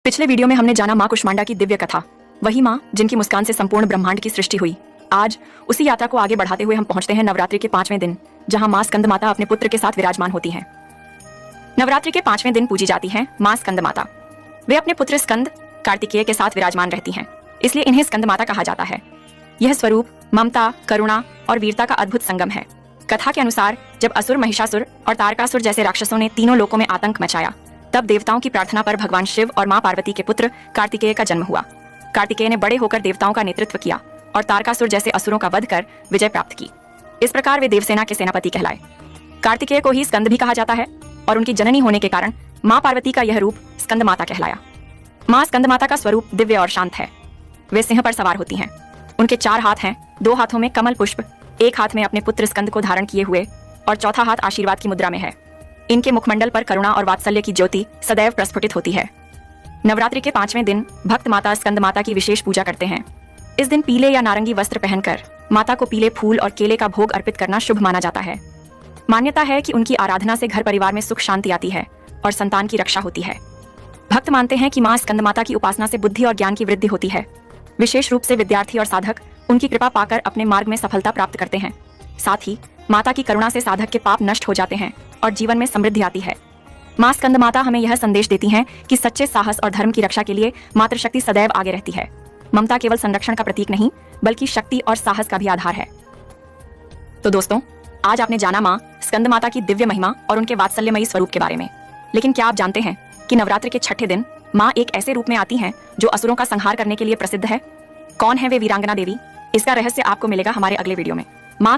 पिछले वीडियो में हमने जाना माँ कुष्मांडा की दिव्य कथा, वही माँ जिनकी मुस्कान से संपूर्ण ब्रह्मांड की सृष्टि हुई। आज उसी यात्रा को आगे बढ़ाते हुए हम पहुंचते हैं नवरात्रि के 5वें दिन, जहां माँ स्कंद माता अपने पुत्र के साथ विराजमान होती हैं। नवरात्रि के 5वें दिन पूजी जाती हैं माँ स्कंद माता। वे अपने पुत्र स्कंद कार्तिकेय के साथ विराजमान रहती हैं, इसलिए इन्हें स्कंद माता कहा जाता है। यह स्वरूप ममता, करुणा और वीरता का अद्भुत संगम है। कथा के अनुसार जब असुर, महिषासुर और तारकासुर जैसे राक्षसों ने तीनों लोकों में आतंक मचाया, तब देवताओं की प्रार्थना पर भगवान शिव और मां पार्वती के पुत्र कार्तिकेय का जन्म हुआ। कार्तिकेय ने बड़े होकर देवताओं का नेतृत्व किया और तारकासुर जैसे असुरों का वध कर विजय प्राप्त की। इस प्रकार वे देवसेना के सेनापति कहलाए। कार्तिकेय को ही स्कंद भी कहा जाता है और उनकी जननी होने के कारण मां पार्वती का यह रूप स्कंद माता कहलाया। मां स्कंद माता का स्वरूप दिव्य और शांत है। वे सिंह पर सवार होती हैं। उनके 4 हाथ हैं, 2 हाथों में कमल पुष्प, एक हाथ में अपने पुत्र स्कंद को धारण किए हुए और चौथा हाथ आशीर्वाद की मुद्रा में है। इनके मुखमंडल पर करुणा और वात्सल्य की ज्योति सदैव प्रस्फुटित होती है। नवरात्रि के 5वें दिन भक्त माता स्कंद माता की विशेष पूजा करते हैं। इस दिन पीले या नारंगी वस्त्र पहनकर माता को पीले फूल और केले का भोग अर्पित करना शुभ माना जाता है। मान्यता है कि उनकी आराधना से घर परिवार में सुख शांति आती है और संतान की रक्षा होती है। भक्त मानते हैं कि मां स्कंद माता की उपासना से बुद्धि और ज्ञान की वृद्धि होती है। विशेष रूप से विद्यार्थी और साधक उनकी कृपा पाकर अपने मार्ग में सफलता प्राप्त करते हैं। साथ ही माता की करुणा से साधक के पाप नष्ट हो जाते हैं और जीवन में समृद्धि आती है। मां स्कंद माता हमें यह संदेश देती हैं कि सच्चे साहस और धर्म की रक्षा के लिए मातृशक्ति सदैव आगे रहती है। ममता केवल संरक्षण का प्रतीक नहीं, बल्कि शक्ति और साहस का भी आधार है। तो दोस्तों, आज आपने जाना मां स्कंद माता की दिव्य महिमा और उनके वात्सल्यमयी स्वरूप के बारे में। लेकिन क्या आप जानते हैं कि नवरात्रि के 6ठे दिन मां एक ऐसे रूप में आती हैं जो असुरों का संहार करने के लिए प्रसिद्ध है? कौन है वे वीरांगना देवी? इसका रहस्य आपको मिलेगा हमारे अगले वीडियो में। मां